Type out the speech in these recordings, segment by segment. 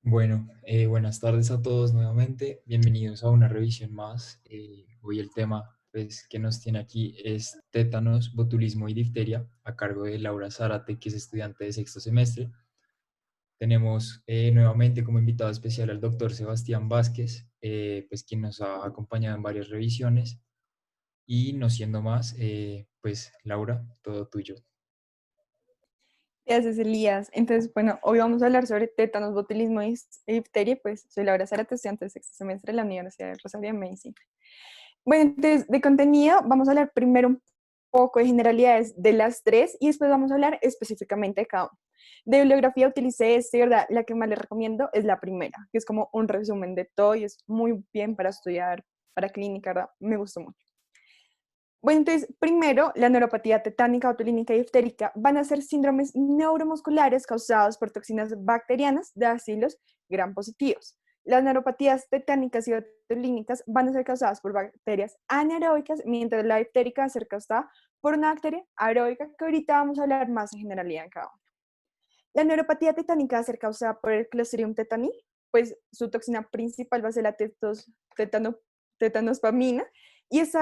Bueno, buenas tardes a todos nuevamente. Bienvenidos a una revisión más. Hoy el tema que nos tiene aquí es tétanos, botulismo y difteria, a cargo de Laura Zárate, que es estudiante de sexto semestre. Tenemos nuevamente como invitado especial al doctor Sebastián Vázquez, quien nos ha acompañado en varias revisiones. Y no siendo más, Laura, todo tuyo. Gracias, Elías. Entonces, bueno, hoy vamos a hablar sobre tétanos, botulismo y difteria. Pues soy Laura Zárate, estudiante de sexto semestre de la Universidad de Rosario de Medicina. Bueno, entonces, de contenido, vamos a hablar primero un poco de generalidades de las tres y después vamos a hablar específicamente de cada uno. De bibliografía utilicé ¿verdad? La que más les recomiendo es la primera, que es como un resumen de todo y es muy bien para estudiar, para clínica, ¿verdad? Me gustó mucho. Bueno, entonces, primero, la neuropatía tetánica, botulínica y diftérica van a ser síndromes neuromusculares causados por toxinas bacterianas de bacilos gram positivos. Las neuropatías tetánicas y botulínicas van a ser causadas por bacterias anaeróbicas, mientras la diftérica va a ser causada por una bacteria aeróbica, que ahorita vamos a hablar más en generalidad en cada uno. La neuropatía tetánica va a ser causada por el Clostridium tetani, pues su toxina principal va a ser la tetanospamina, y esta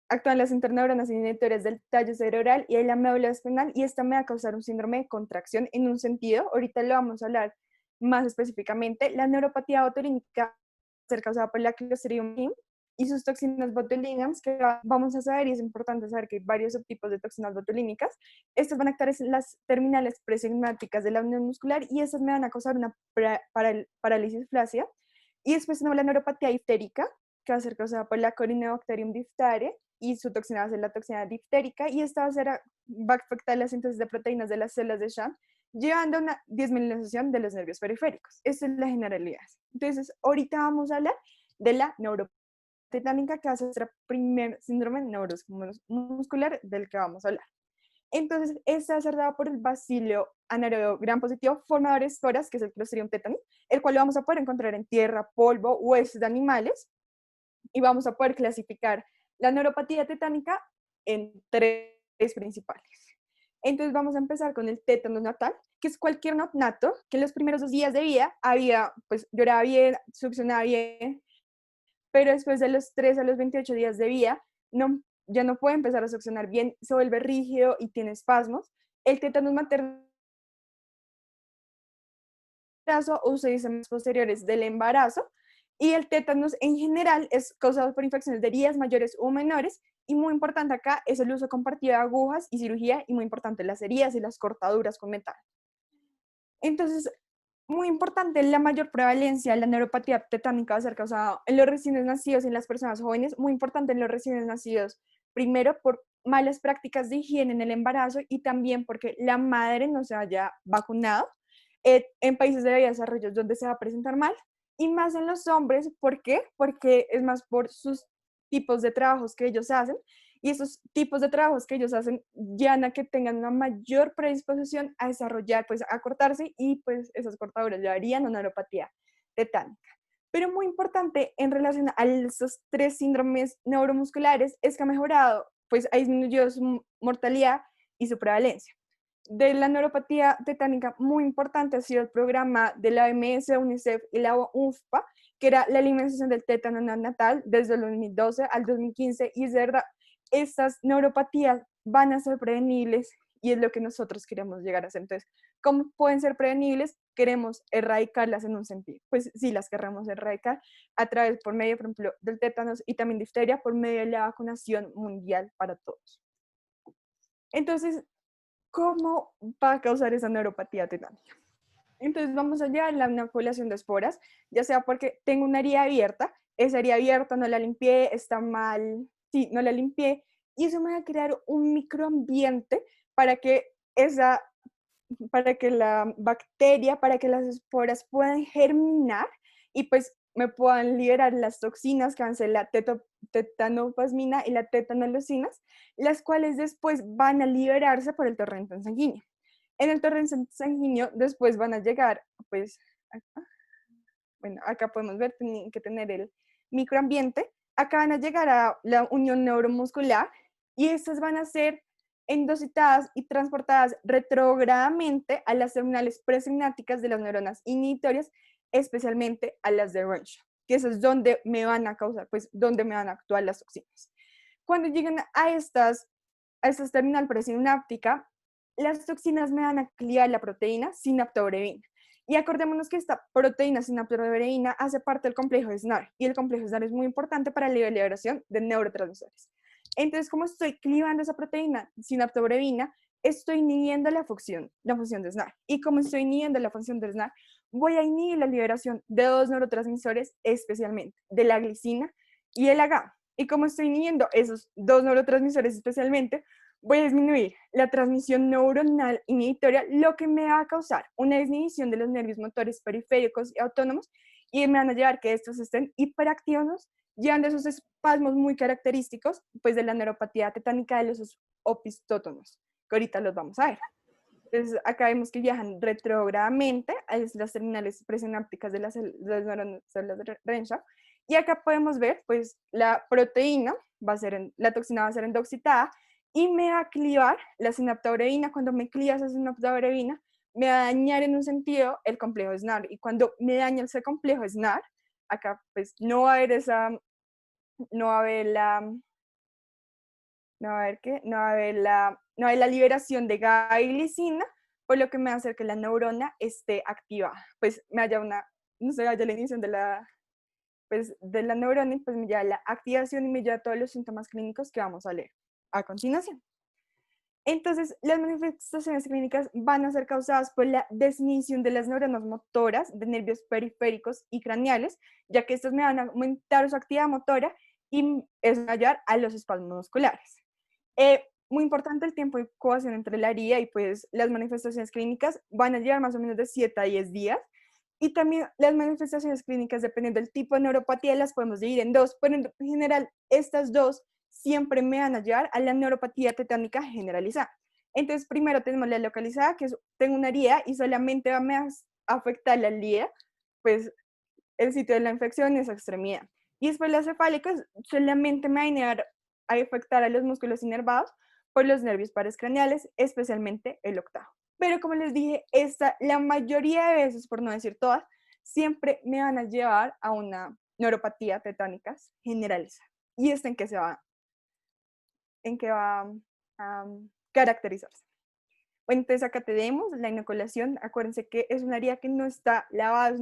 actúa en las interneuronas inhibitoras del tallo cerebral y de la médula espinal, y esta me va a causar un síndrome de contracción en un sentido. Ahorita lo vamos a hablar más específicamente. La neuropatía botulínica va a ser causada por la Clostridium y sus toxinas botulínicas, que vamos a saber, y es importante saber que hay varios subtipos de toxinas botulínicas. Estas van a actuar en las terminales presigmáticas de la unión muscular y esas me van a causar una parálisis flácida. Y después tenemos la neuropatía diftérica, que va a ser causada por la Corynebacterium diphtheriae, y su toxina va a ser la toxina diftérica, y esta va a afectar la síntesis de proteínas de las células de Schwann, llevando a una desmineralización de los nervios periféricos. Esta es la generalidad. Entonces, ahorita vamos a hablar de la neuropatía tetánica, que va a ser el primer síndrome neuromuscular del que vamos a hablar. Entonces, esta va a ser dada por el bacilo anaerobio gram positivo formador de esporas, que es el Clostridium tetani, el cual lo vamos a poder encontrar en tierra, polvo, huesos de animales, y vamos a poder clasificar la neuropatía tetánica en tres principales. Entonces vamos a empezar con el tétano natal, que es cualquier neonato que en los primeros 2 días de vida pues lloraba bien, succionaba bien, pero después de los 3 a los 28 días de vida, ya no puede empezar a succionar bien, se vuelve rígido y tiene espasmos. El tétanos materno o se dice más posteriores del embarazo, y el tétanos en general es causado por infecciones de heridas mayores o menores, y muy importante acá es el uso compartido de agujas y cirugía, y muy importante las heridas y las cortaduras con metal. Entonces, muy importante, la mayor prevalencia de la neuropatía tetánica va a ser causada en los recién nacidos y en las personas jóvenes, muy importante en los recién nacidos, primero por malas prácticas de higiene en el embarazo y también porque la madre no se haya vacunado, en países de desarrollo donde se va a presentar mal, y más en los hombres. ¿Por qué? Porque es más por sus tipos de trabajos que ellos hacen, y esos tipos de trabajos que ellos hacen llevan a que tengan una mayor predisposición a desarrollar, pues a cortarse, y pues esas cortaduras llevarían a una neuropatía tetánica. Pero muy importante en relación a esos tres síndromes neuromusculares es que ha mejorado, pues ha disminuido su mortalidad y su prevalencia. De la neuropatía tetánica, muy importante ha sido el programa de la OMS, UNICEF y la UNFPA, que era la eliminación del tétano neonatal desde el 2012 al 2015, y es verdad, estas neuropatías van a ser prevenibles y es lo que nosotros queremos llegar a hacer. Entonces, ¿cómo pueden ser prevenibles? Queremos erradicarlas en un sentido. Pues sí, las queremos erradicar a través, por medio, por ejemplo, del tétanos y también difteria, por medio de la vacunación mundial para todos. Entonces, ¿cómo va a causar esa neuropatía tetánica? Entonces vamos a llevar la inoculación de esporas, ya sea porque tengo una herida abierta, esa herida abierta no la limpié, está mal, sí, no la limpié, y eso me va a crear un microambiente para que esa, para que la bacteria, para que las esporas puedan germinar y pues me puedan liberar las toxinas que van a ser la tetanoplasmina y la tetanolosinas, las cuales después van a liberarse por el torrente sanguíneo. En el torrente sanguíneo después van a llegar, pues, acá, bueno, acá podemos ver, tienen que tener el microambiente, acá van a llegar a la unión neuromuscular, y estas van a ser endocitadas y transportadas retrógradamente a las terminales presinápticas de las neuronas inhibitorias, especialmente a las de Renshaw, que eso es donde me van a causar, pues donde me van a actuar las toxinas. Cuando llegan a estas terminal presináptica, las toxinas me van a activar la proteína sinaptobrevina. Y acordémonos que esta proteína sinaptobrevina hace parte del complejo de SNAR, y el complejo de SNAR es muy importante para la liberación de neurotransmisores. Entonces, como estoy clivando esa proteína sinaptobrevina, estoy inhibiendo la función de SNAR. Y como estoy inhibiendo la función de SNAR, voy a inhibir la liberación de dos neurotransmisores, especialmente de la glicina y el GABA. Y como estoy inhibiendo esos dos neurotransmisores especialmente, voy a disminuir la transmisión neuronal inhibitoria, lo que me va a causar una disminución de los nervios motores periféricos y autónomos, y me van a llevar que estos estén hiperactivos, llevando esos espasmos muy característicos pues, de la neuropatía tetánica de los opistótonos, que ahorita los vamos a ver. Entonces, acá vemos que viajan retrógradamente a las terminales presinápticas de las células de Renshaw, y acá podemos ver, pues, la proteína, la toxina va a ser endocitada, y me va a clivar la sinaptobrevina. Cuando me cliva esa sinaptobrevina, me va a dañar en un sentido el complejo SNAR, y cuando me daña ese complejo SNAR, acá pues no va a haber no va a haber la, no va a haber qué, no va a haber no va a haber la liberación de GABA y glicina, por lo que me va a hacer que la neurona esté activada, pues me haya no se haya la inhibición pues, de la neurona, y pues me lleva la activación y me lleva a todos los síntomas clínicos que vamos a leer a continuación. Entonces, las manifestaciones clínicas van a ser causadas por la desinhibición de las neuronas motoras de nervios periféricos y craneales, ya que estos me van a aumentar su actividad motora y eso va a ayudar a los espasmos musculares. Muy importante el tiempo de incubación entre la herida, y pues las manifestaciones clínicas van a llevar más o menos de 7 a 10 días. Y también las manifestaciones clínicas, dependiendo del tipo de neuropatía, las podemos dividir en dos, pero en general estas dos siempre me van a llevar a la neuropatía tetánica generalizada. Entonces, primero tenemos la localizada, que es, tengo una herida y solamente va a afectar la herida, pues el sitio de la infección, esa extremidad. Y después la cefálica solamente me va a afectar a los músculos inervados por los nervios parascraneales, especialmente el octavo. Pero como les dije, la mayoría de veces, por no decir todas, siempre me van a llevar a una neuropatía tetánica generalizada. ¿Y esto en qué va a caracterizarse? Bueno, entonces acá tenemos la inoculación. Acuérdense que es una herida que no está lavada, es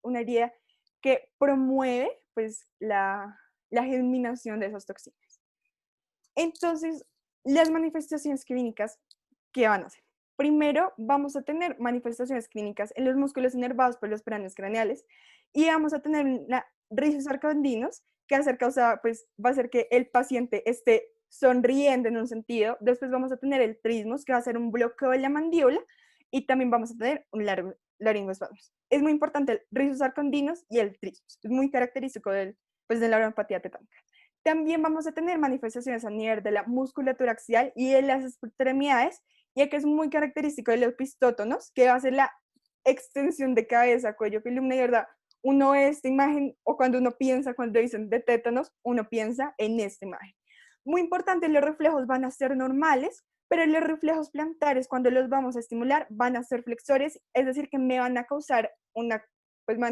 una herida que promueve pues, la germinación de esas toxinas. Entonces, las manifestaciones clínicas, ¿qué van a hacer? Primero, vamos a tener manifestaciones clínicas en los músculos inervados por los planos craneales, y vamos a tener rizos arcodendinos, que pues, va a hacer que el paciente esté sonriendo en un sentido. Después vamos a tener el trismus, que va a ser un bloqueo de la mandíbula, y también vamos a tener un laringoespasmos. Es muy importante el rizos arcodendinos y el trismus. Es muy característico pues, de la neuropatía tetánica. También vamos a tener manifestaciones a nivel de la musculatura axial y de las extremidades, ya que es muy característico de los pistótonos, que va a ser la extensión de cabeza, cuello, columna, y verdad, uno ve esta imagen, o cuando uno piensa, cuando dicen de tétanos, uno piensa en esta imagen. Muy importante, los reflejos van a ser normales, pero los reflejos plantares, cuando los vamos a estimular, van a ser flexores, es decir, que me van a causar pues me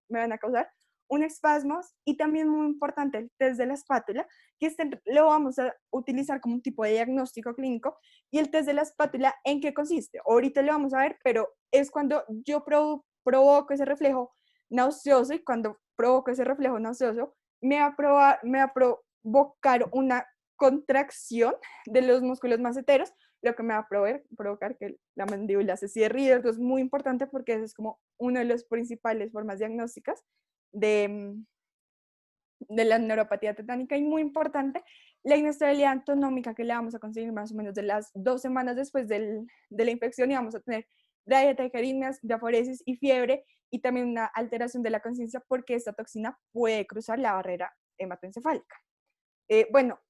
van a causar un espasmo. Y también muy importante el test de la espátula, que lo vamos a utilizar como un tipo de diagnóstico clínico. Y el test de la espátula, ¿en qué consiste? Ahorita lo vamos a ver, pero es cuando yo provoco ese reflejo nauseoso, y cuando provoco ese reflejo nauseoso, me va a provocar una contracción de los músculos maceteros, lo que me va a provocar que la mandíbula se cierre. Y esto es muy importante porque eso es como una de las principales formas diagnósticas de la neuropatía tetánica. Y muy importante, la inestabilidad antonómica, que la vamos a conseguir más o menos de las 2 semanas después de la infección, y vamos a tener diarreas, diaforesis y fiebre, y también una alteración de la conciencia, porque esta toxina puede cruzar la barrera hematoencefálica. Bueno,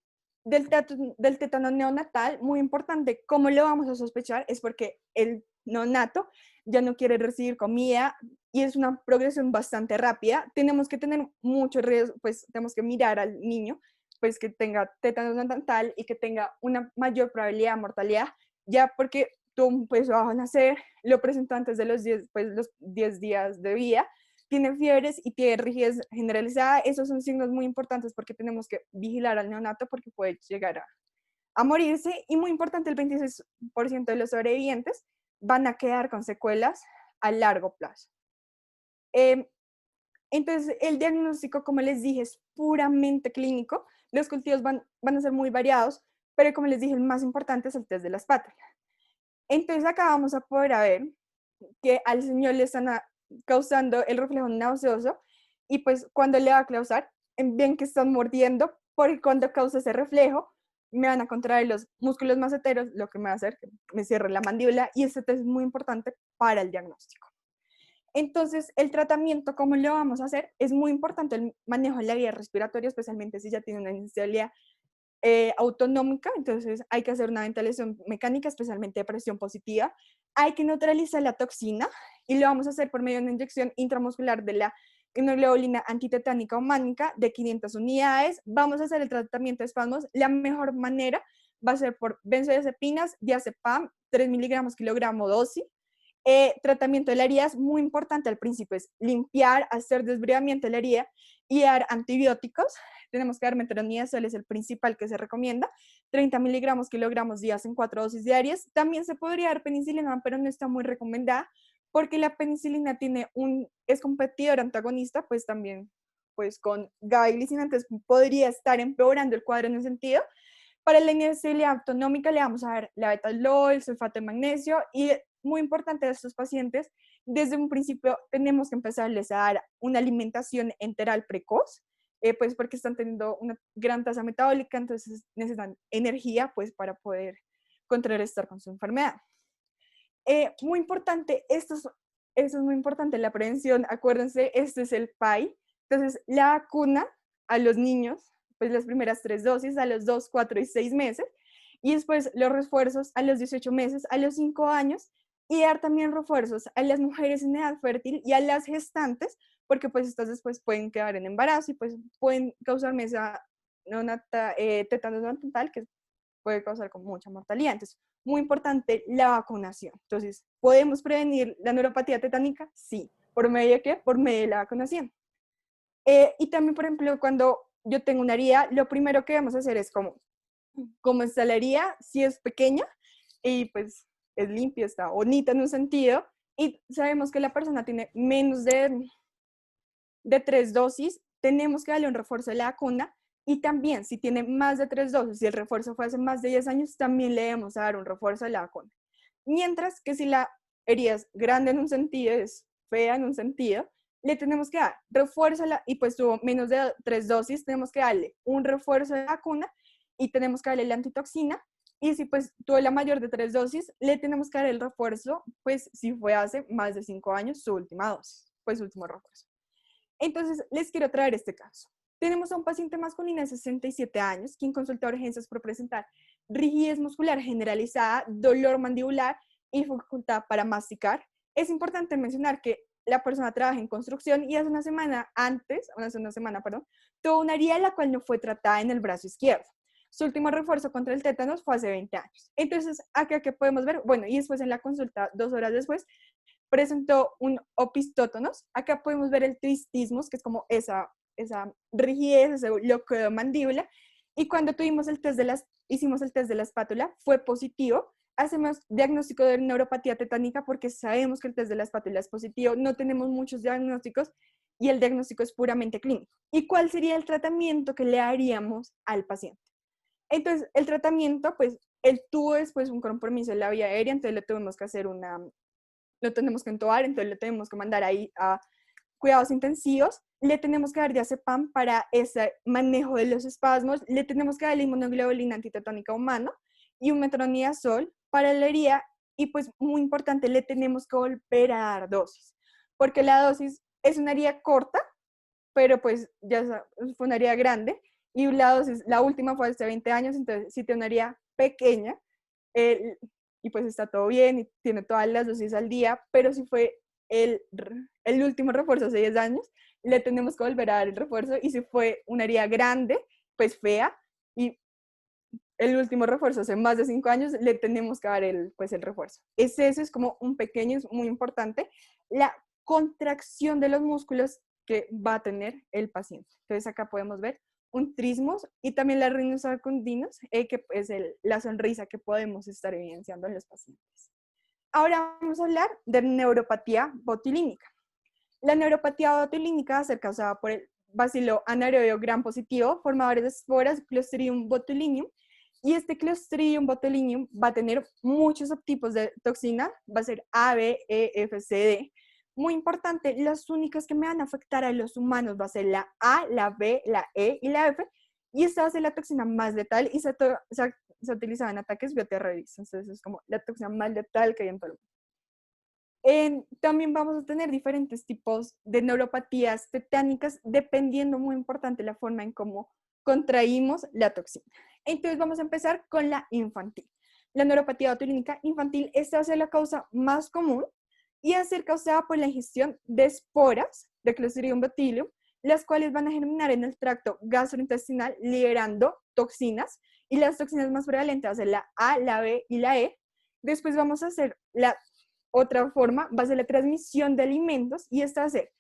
del tétano neonatal, muy importante, ¿cómo lo vamos a sospechar? Es porque el neonato ya no quiere recibir comida, y es una progresión bastante rápida. Tenemos que tener mucho riesgo, pues tenemos que mirar al niño pues que tenga tétanos neonatal y que tenga una mayor probabilidad de mortalidad, ya porque tú pues vas a nacer, lo presentó antes de los 10 días de vida, tiene fiebres y tiene rigidez generalizada. Esos son signos muy importantes porque tenemos que vigilar al neonato porque puede llegar a morirse. Y muy importante, el 26% de los sobrevivientes van a quedar con secuelas a largo plazo. Entonces, el diagnóstico, como les dije, es puramente clínico. Los cultivos van a ser muy variados, pero como les dije, el más importante es el test de la espátula. Entonces, acá vamos a poder ver que al señor le están causando el reflejo nauseoso y pues cuando le va a causar, bien que están mordiendo, porque cuando causa ese reflejo, me van a contraer los músculos maceteros, lo que me va a hacer que me cierre la mandíbula, y este test es muy importante para el diagnóstico. Entonces, el tratamiento, ¿cómo lo vamos a hacer? Es muy importante el manejo de la vía respiratoria, especialmente si ya tiene una inestabilidad autonómica, entonces hay que hacer una ventilación mecánica, especialmente de presión positiva. Hay que neutralizar la toxina y lo vamos a hacer por medio de una inyección intramuscular de la inmunoglobulina antitetánica humánica de 500 unidades. Vamos a hacer el tratamiento de espasmos. La mejor manera va a ser por benzodiazepinas, diazepam, 3 miligramos kilogramo dosis. Tratamiento de la herida es muy importante al principio, es limpiar, hacer desbridamiento de la herida y dar antibióticos. Tenemos que dar metronidazol, es el principal que se recomienda, 30 miligramos kilogramos días en 4 dosis diarias. También se podría dar penicilina, pero no está muy recomendada porque la penicilina es competidor antagonista, pues también pues con gabaglicina, entonces podría estar empeorando el cuadro en ese sentido. Para la inestabilidad autonómica le vamos a dar la betalol, sulfato de magnesio, y muy importante de estos pacientes, desde un principio tenemos que empezarles a dar una alimentación enteral precoz, pues porque están teniendo una gran tasa metabólica, entonces necesitan energía pues para poder contrarrestar con su enfermedad. Muy importante, esto es muy importante, la prevención, acuérdense, este es el PAI, entonces la vacuna a los niños, pues las primeras 3 dosis a los 2, 4 y 6 meses, y después los refuerzos a los 18 meses, a los 5 años, y dar también refuerzos a las mujeres en edad fértil y a las gestantes, porque pues estas después pueden quedar en embarazo y pues pueden causar tétanos neonatal, que puede causar con mucha mortalidad. Entonces, muy importante la vacunación. Entonces, ¿podemos prevenir la neuropatía tetánica? Sí. ¿Por medio de qué? Por medio de la vacunación. Y también, por ejemplo, cuando yo tengo una herida, lo primero que vamos a hacer es como está la herida, si es pequeña y pues es limpia, está bonita en un sentido, y sabemos que la persona tiene menos de 3 dosis, tenemos que darle un refuerzo de la vacuna. Y también, si tiene más de 3 dosis, si el refuerzo fue hace más de 10 años, también le debemos dar un refuerzo de la vacuna. Mientras que si la herida es grande en un sentido, es fea en un sentido, le tenemos que dar refuerzo y pues tuvo menos de 3 dosis, tenemos que darle un refuerzo de la vacuna y tenemos que darle la antitoxina. Y si pues tuvo la mayor de 3 dosis, le tenemos que dar el refuerzo, pues si fue hace más de 5 años, su última dosis, pues su último refuerzo. Entonces, les quiero traer este caso. Tenemos a un paciente masculino de 67 años, quien consulta a urgencias por presentar rigidez muscular generalizada, dolor mandibular y dificultad para masticar. Es importante mencionar que la persona trabaja en construcción y hace una semana, tuvo una herida la cual no fue tratada en el brazo izquierdo. Su último refuerzo contra el tétanos fue hace 20 años. Entonces, acá que podemos ver, bueno, y después en la consulta, 2 horas después, presentó un opistótonos. Acá podemos ver el tristismos, que es como esa rigidez, ese bloqueo de mandíbula. Y cuando hicimos el test de la espátula, fue positivo. Hacemos diagnóstico de neuropatía tetánica porque sabemos que el test de la espátula es positivo. No tenemos muchos diagnósticos y el diagnóstico es puramente clínico. ¿Y cuál sería el tratamiento que le haríamos al paciente? Entonces, el tratamiento, pues, él tuvo después un compromiso en la vía aérea, entonces le tuvimos que hacer lo tenemos que entubar, entonces le tenemos que mandar ahí a cuidados intensivos, le tenemos que dar diazepam para ese manejo de los espasmos, le tenemos que dar la inmunoglobulina antitetánica humana y un metronidazol para la herida, y pues muy importante, le tenemos que volver a dar dosis, porque la dosis es una herida corta, pero pues ya fue una herida grande, y la dosis, la última fue hace 20 años, entonces si tiene una herida pequeña, y pues está todo bien y tiene todas las dosis al día, pero si fue el último refuerzo hace 10 años, le tenemos que volver a dar el refuerzo, y si fue una herida grande pues fea y el último refuerzo hace más de 5 años, le tenemos que dar el refuerzo. Eso es como un pequeño, es muy importante, la contracción de los músculos que va a tener el paciente. Entonces acá podemos ver un trismus y también la rhinus acundinus, que es la sonrisa que podemos estar evidenciando en los pacientes. Ahora vamos a hablar de neuropatía botulínica. La neuropatía botulínica va a ser causada por el bacilo anaerobio gram positivo, formadores de esporas Clostridium botulinum, y este Clostridium botulinum va a tener muchos subtipos de toxina, va a ser A, B, E, F, C, D. Muy importante, las únicas que me van a afectar a los humanos va a ser la A, la B, la E y la F, y esta va a ser la toxina más letal y se utiliza en ataques bioterroristas, entonces es como la toxina más letal que hay en todo el mundo. También vamos a tener diferentes tipos de neuropatías tetánicas, dependiendo, muy importante, la forma en cómo contraímos la toxina. Entonces vamos a empezar con la infantil. La neuropatía botulínica infantil, esta va a ser la causa más común y va a ser causada por la ingestión de esporas de Clostridium botulinum, las cuales van a germinar en el tracto gastrointestinal liberando toxinas, y las toxinas más prevalentes van a ser la A, la B y la E. Después vamos a hacer la otra forma, va a ser la transmisión de alimentos, y esta va a ser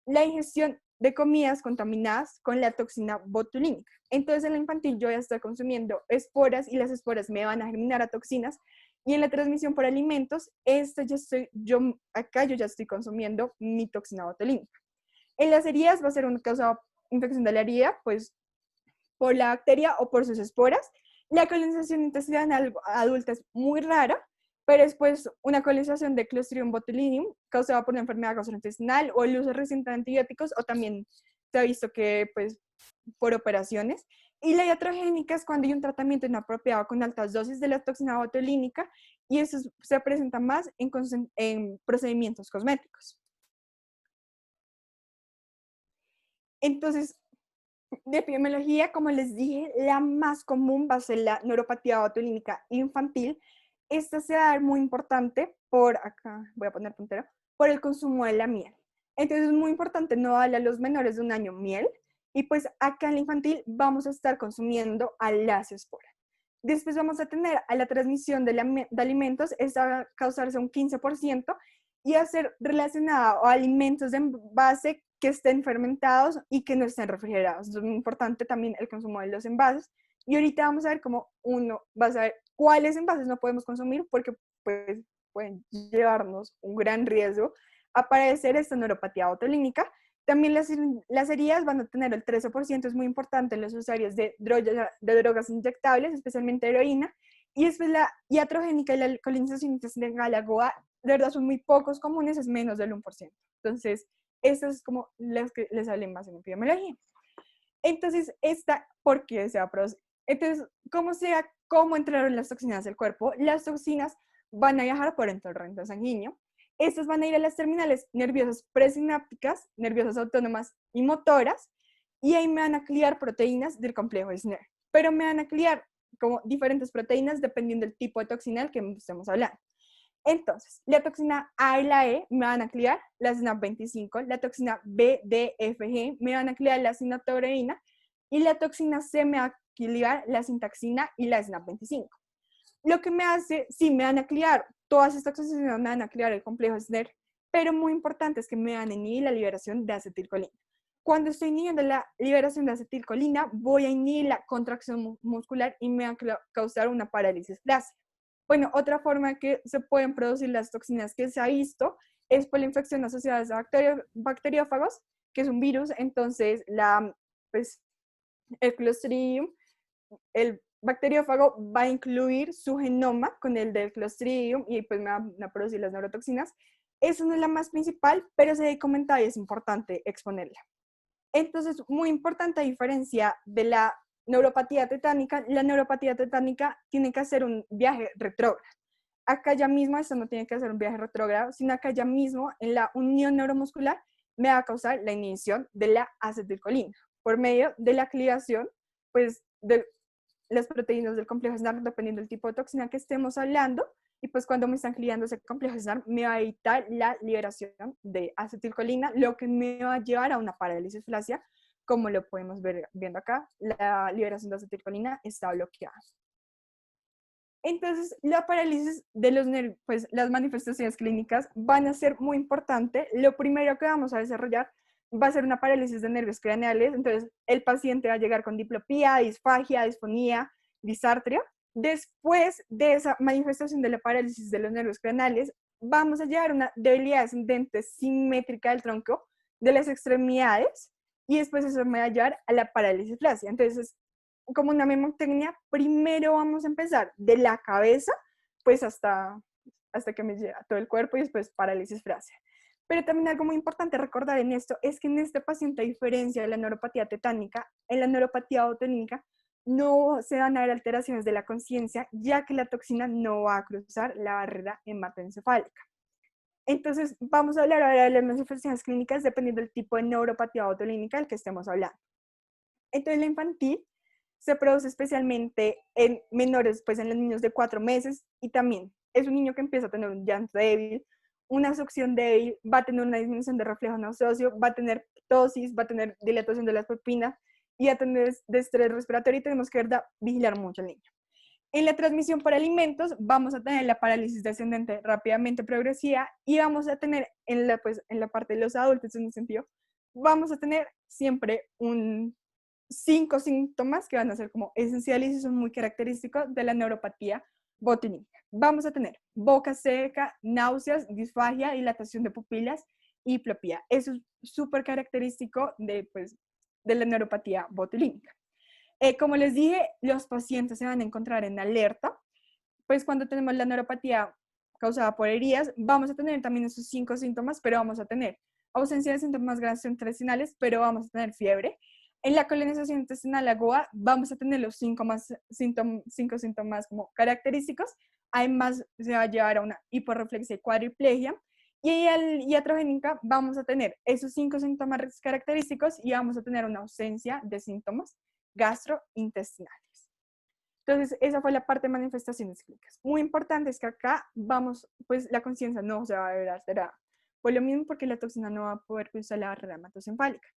la ingestión de comidas contaminadas con la toxina botulínica. Entonces en la infantil yo voy a estar consumiendo esporas y las esporas me van a germinar a toxinas, y en la transmisión por alimentos, acá yo ya estoy consumiendo mi toxina botulínica. En las heridas va a ser una causa de infección de la herida, pues por la bacteria o por sus esporas. La colonización intestinal adulta es muy rara, pero es pues una colonización de Clostridium botulinum causada por una enfermedad gastrointestinal o el uso reciente de antibióticos, o también se ha visto que pues por operaciones. Y la iatrogénica es cuando hay un tratamiento inapropiado con altas dosis de la toxina botulínica, y eso se presenta más en procedimientos cosméticos. Entonces, de epidemiología, como les dije, la más común va a ser la neuropatía botulínica infantil. Esta se va a dar muy importante acá voy a poner puntero, por el consumo de la miel. Entonces es muy importante no darle a los menores de 1 año miel, y pues acá en la infantil vamos a estar consumiendo a las esporas. Después vamos a tener a la transmisión de alimentos, esta va a causarse un 15%, y a ser relacionada a alimentos de envase que estén fermentados y que no estén refrigerados. Es muy importante también el consumo de los envases. Y ahorita vamos a ver cómo uno va a saber cuáles envases no podemos consumir, porque pues, pueden llevarnos un gran riesgo a padecer esta neuropatía botulínica. También las heridas van a tener el 13%, es muy importante en los usuarios de drogas inyectables, especialmente heroína. Y después la iatrogénica y la colonización intestinal aguda, de verdad son muy pocos comunes, es menos del 1%. Entonces, estas es como las que les hablé más en epidemiología. Entonces, ¿por qué se va a producir? Entonces, ¿cómo entraron las toxinas del cuerpo? Las toxinas van a viajar por el torrente sanguíneo. Estas van a ir a las terminales nerviosas presinápticas, nerviosas autónomas y motoras, y ahí me van a clear proteínas del complejo SNER. Pero me van a clear como diferentes proteínas dependiendo del tipo de toxina del que estemos hablando. Entonces, la toxina A y la E me van a clear la SNAP25, la toxina B, D, F, G me van a clear la sinatorreína, y la toxina C me va a clear la sintaxina y la SNAP25. Lo que me hace, sí, me van a clear, todas estas toxinas me van a clear el complejo SNER, pero muy importante es que me van a inhibir la liberación de acetilcolina. Cuando estoy inhibiendo la liberación de acetilcolina, voy a inhibir la contracción muscular y me va a causar una parálisis flácida. Bueno, otra forma que se pueden producir las toxinas que se ha visto es por la infección asociada a bacteriófagos, que es un virus. Entonces, el Clostridium, el bacteriófago va a incluir su genoma con el del Clostridium, y pues me van a producir las neurotoxinas. Esa no es la más principal, pero se ha comentado y es importante exponerla. Entonces, muy importante diferencia de la neuropatía tetánica. La neuropatía tetánica tiene que hacer un viaje retrógrado. Acá ya mismo, esto no tiene que hacer un viaje retrógrado, sino acá ya mismo en la unión neuromuscular me va a causar la inhibición de la acetilcolina por medio de la activación pues, de las proteínas del complejo SNAP, dependiendo del tipo de toxina que estemos hablando. Y pues cuando me están cliando ese complejo SNAP, me va a evitar la liberación de acetilcolina, lo que me va a llevar a una parálisis flácida como lo podemos ver viendo acá, la liberación de acetilcolina está bloqueada. Entonces, la parálisis de los nervios, pues las manifestaciones clínicas van a ser muy importantes. Lo primero que vamos a desarrollar va a ser una parálisis de nervios craneales. Entonces, el paciente va a llegar con diplopía, disfagia, disfonía, disartria. Después de esa manifestación de la parálisis de los nervios craneales, vamos a llegar a una debilidad descendente simétrica del tronco de las extremidades y después eso me va a llevar a la parálisis flácida. Entonces, como una memotecnia, primero vamos a empezar de la cabeza, pues hasta que me llega todo el cuerpo y después parálisis flácida. Pero también algo muy importante recordar en esto es que en este paciente, a diferencia de la neuropatía tetánica, en la neuropatía botulínica no se van a ver alteraciones de la conciencia, ya que la toxina no va a cruzar la barrera hematoencefálica. Entonces, vamos a hablar ahora de las manifestaciones clínicas dependiendo del tipo de neuropatía botulínica del que estemos hablando. Entonces, la infantil se produce especialmente en menores, pues en los niños de 4 meses, y también es un niño que empieza a tener un llanto débil, una succión débil, va a tener una disminución de reflejo nauseoso, va a tener tosis, va a tener dilatación de las pupilas y va a tener estrés respiratorio y tenemos que vigilar mucho al niño. En la transmisión por alimentos vamos a tener la parálisis descendente rápidamente progresiva y vamos a tener en la parte de los adultos en un sentido, vamos a tener siempre 5 síntomas que van a ser como esenciales y son muy característicos de la neuropatía botulínica. Vamos a tener boca seca, náuseas, disfagia, dilatación de pupilas y diplopía. Eso es súper característico de la neuropatía botulínica. Como les dije, los pacientes se van a encontrar en alerta, pues cuando tenemos la neuropatía causada por heridas, vamos a tener también esos 5 síntomas, pero vamos a tener ausencia de síntomas gastrointestinales, pero vamos a tener fiebre. En la colonización intestinal aguda vamos a tener los 5 síntomas como característicos. Además, se va a llevar a una hiporreflexia y cuadriplegia. Y iatrogénica vamos a tener esos 5 síntomas característicos y vamos a tener una ausencia de síntomas gastrointestinales. Entonces, esa fue la parte de manifestaciones clínicas. Muy importante es que acá pues la conciencia no se va a ver alterada. Por lo mismo, porque la toxina no va a poder cruzar la barrera hematoencefálica.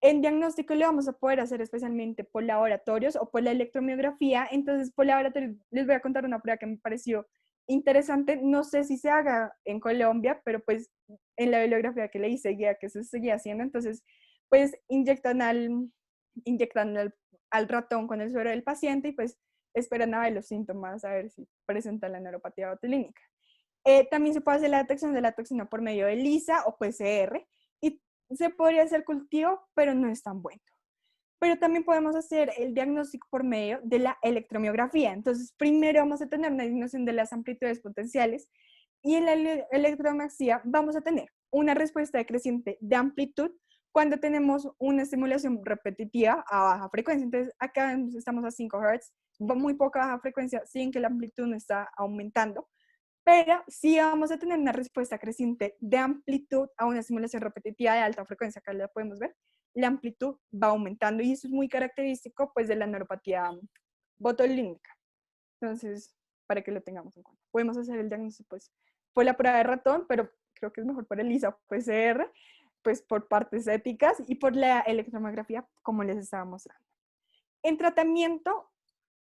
En diagnóstico lo vamos a poder hacer especialmente por laboratorios o por la electromiografía. Entonces, por laboratorios les voy a contar una prueba que me pareció interesante. No sé si se haga en Colombia, pero pues en la bibliografía que leí seguía que se seguía haciendo. Entonces, pues inyectan al ratón con el suero del paciente y pues esperan a ver los síntomas, a ver si presenta la neuropatía botulínica. También se puede hacer la detección de la toxina por medio de ELISA o PCR y se podría hacer cultivo, pero no es tan bueno. Pero también podemos hacer el diagnóstico por medio de la electromiografía. Entonces, primero vamos a tener una disminución de las amplitudes potenciales y en la electromiografía vamos a tener una respuesta decreciente de amplitud cuando tenemos una estimulación repetitiva a baja frecuencia. Entonces, acá estamos a 5 Hz, muy poca baja frecuencia, sin que la amplitud no está aumentando. Pero sí vamos a tener una respuesta creciente de amplitud a una estimulación repetitiva de alta frecuencia. Acá la podemos ver. La amplitud va aumentando y eso es muy característico pues de la neuropatía botulínica. Entonces, para que lo tengamos en cuenta. Podemos hacer el diagnóstico pues por la prueba de ratón, pero creo que es mejor por ELISA o PCR, pues por partes éticas y por la electromiografía, como les estaba mostrando. En tratamiento,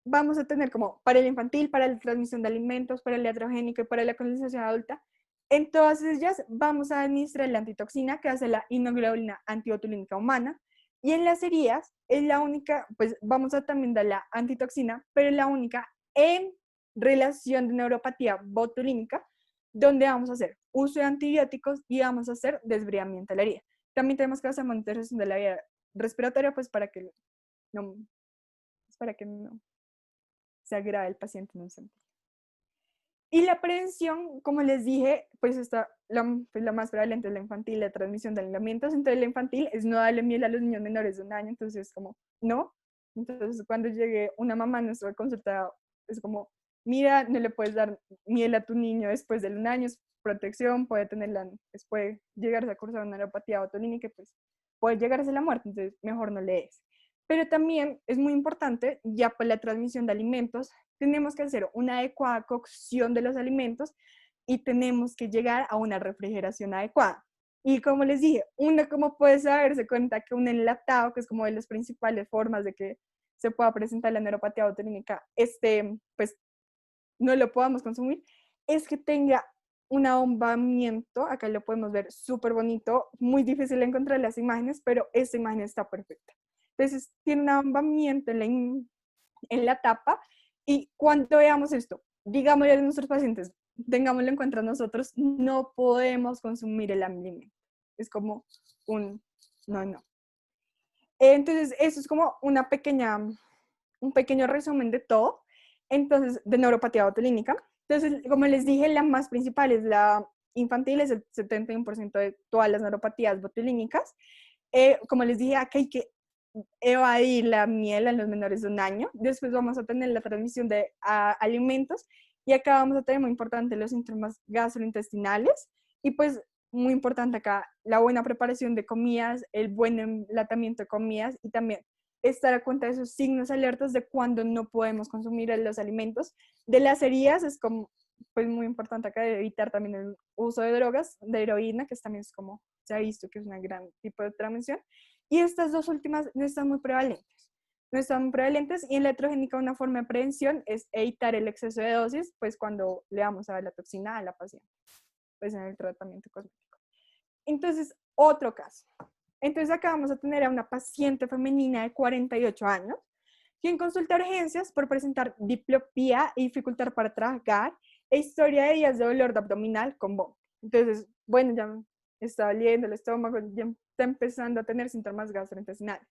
vamos a tener como para el infantil, para la transmisión de alimentos, para el iatrogénico y para la colonización adulta. En todas ellas vamos a administrar la antitoxina, que hace la inmunoglobulina antibotulínica humana. Y en las heridas es la única, pues vamos a también dar la antitoxina, pero es la única en relación de neuropatía botulínica, donde vamos a hacer uso de antibióticos y vamos a hacer desbridamiento de la herida. También tenemos que hacer monitorización de la vía respiratoria, pues para que no se agrave el paciente en un sentido. Y la prevención, como les dije, pues está la más prevalente es la infantil, la transmisión de alimentos. Entonces la infantil es no darle miel a los niños menores de 1 año, entonces como, no. Entonces cuando llegue una mamá a nuestra consulta, es como, mira, no le puedes dar miel a tu niño después del 1 año, es protección, puede tenerla, puede llegarse a cursar una neuropatía botulínica, pues puede llegarse a la muerte, entonces mejor no le des. Pero también es muy importante, ya por la transmisión de alimentos, tenemos que hacer una adecuada cocción de los alimentos y tenemos que llegar a una refrigeración adecuada. Y como les dije, uno como puede saberse cuenta que un enlatado, que es como de las principales formas de que se pueda presentar la neuropatía botulínica, pues no lo podamos consumir, es que tenga un abombamiento, acá lo podemos ver súper bonito, muy difícil de encontrar las imágenes, pero esta imagen está perfecta. Entonces, tiene un abombamiento en la tapa y cuando veamos esto, digámosle a nuestros pacientes, tengámoslo en cuenta nosotros, no podemos consumir el alimento. Es como un no. Entonces, eso es como un pequeño resumen de todo. Entonces, de neuropatía botulínica. Entonces, como les dije, la más principal es la infantil, es el 71% de todas las neuropatías botulínicas. Como les dije, aquí hay que evadir la miel en los menores de 1 año. Después vamos a tener la transmisión de alimentos y acá vamos a tener muy importante los síntomas gastrointestinales y pues muy importante acá la buena preparación de comidas, el buen enlatamiento de comidas y también estar a cuenta de esos signos alertas de cuando no podemos consumir los alimentos. De las heridas es como pues muy importante acá evitar también el uso de drogas, de heroína, que también es como se ha visto que es un gran tipo de transmisión. Y estas dos últimas no están muy prevalentes. No están muy prevalentes y en la heterogénica una forma de prevención es evitar el exceso de dosis, pues cuando le vamos a dar la toxina a la paciente, pues en el tratamiento cosmético. Entonces, otro caso. Entonces acá vamos a tener a una paciente femenina de 48 años, quien consulta urgencias por presentar diplopía y dificultad para tragar e historia de días de dolor de abdominal con vómito. Entonces, bueno, ya está doliendo el estómago, ya está empezando a tener síntomas gastrointestinales.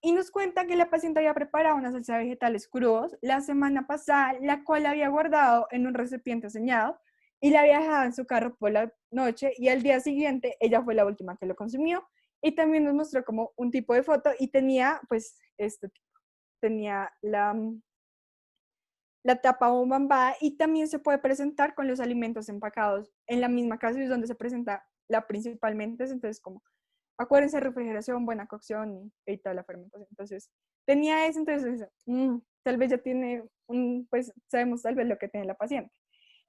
Y nos cuenta que la paciente había preparado una salsa de vegetales crudos la semana pasada, la cual había guardado en un recipiente sellado y la había dejado en su carro por la noche y al día siguiente ella fue la última que lo consumió y también nos mostró como un tipo de foto y tenía pues este tipo, tenía la tapa bombambada y también se puede presentar con los alimentos empacados en la misma casa, es donde se presenta la principalmente, entonces como acuérdense, refrigeración, buena cocción y evitar la fermentación. Entonces, tenía eso, entonces, tal vez ya tiene pues sabemos tal vez lo que tiene la paciente.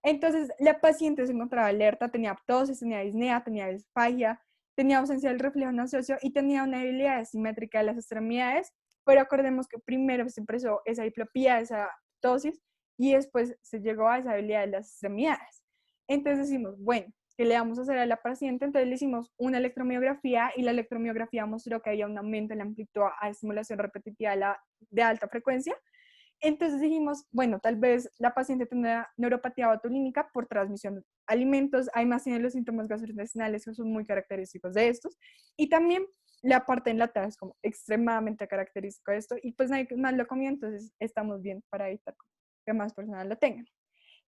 Entonces, la paciente se encontraba alerta, tenía ptosis, tenía disnea, tenía disfagia, tenía ausencia del reflejo nauseoso y tenía una debilidad simétrica de las extremidades, pero acordemos que primero se empezó esa diplopía, esa ptosis, y después se llegó a esa debilidad de las extremidades. Entonces decimos, bueno, ¿qué le vamos a hacer a la paciente? Entonces le hicimos una electromiografía y la electromiografía mostró que había un aumento en la amplitud a estimulación repetitiva de alta frecuencia. Entonces dijimos, bueno, tal vez la paciente tendrá neuropatía botulínica por transmisión de alimentos, hay más tiene los síntomas gastrointestinales que son muy característicos de estos, y también la parte enlatada es como extremadamente característico de esto, y pues nadie más lo comió, entonces estamos bien para evitar que más personas lo tengan.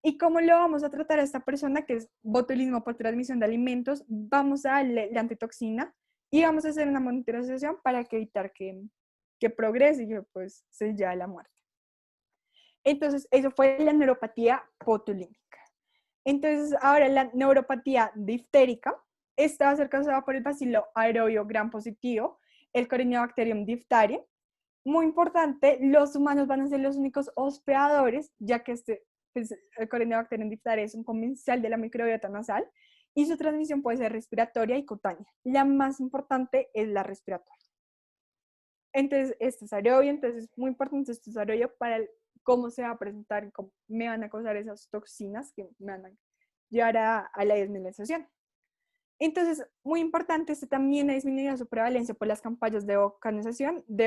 ¿Y cómo lo vamos a tratar a esta persona que es botulismo por transmisión de alimentos? Vamos a darle la antitoxina y vamos a hacer una monitorización para que evitar que progrese y que pues se lleve a la muerte. Entonces, eso fue la neuropatía botulínica. Entonces, ahora la neuropatía diftérica está a ser causada por el bacilo aerobio gram positivo, el Corynebacterium diphtheriae. Muy importante, los humanos van a ser los únicos hospedadores, ya que pues, el Corynebacterium diphtheriae es un comensal de la microbiota nasal y su transmisión puede ser respiratoria y cutánea. La más importante es la respiratoria. Entonces, esto es aerobio, entonces es muy importante esto es aerobio para cómo se va a presentar y cómo me van a causar esas toxinas que me van a llevar a la desmineralización. Entonces, muy importante, este también ha disminuido su prevalencia por las campañas de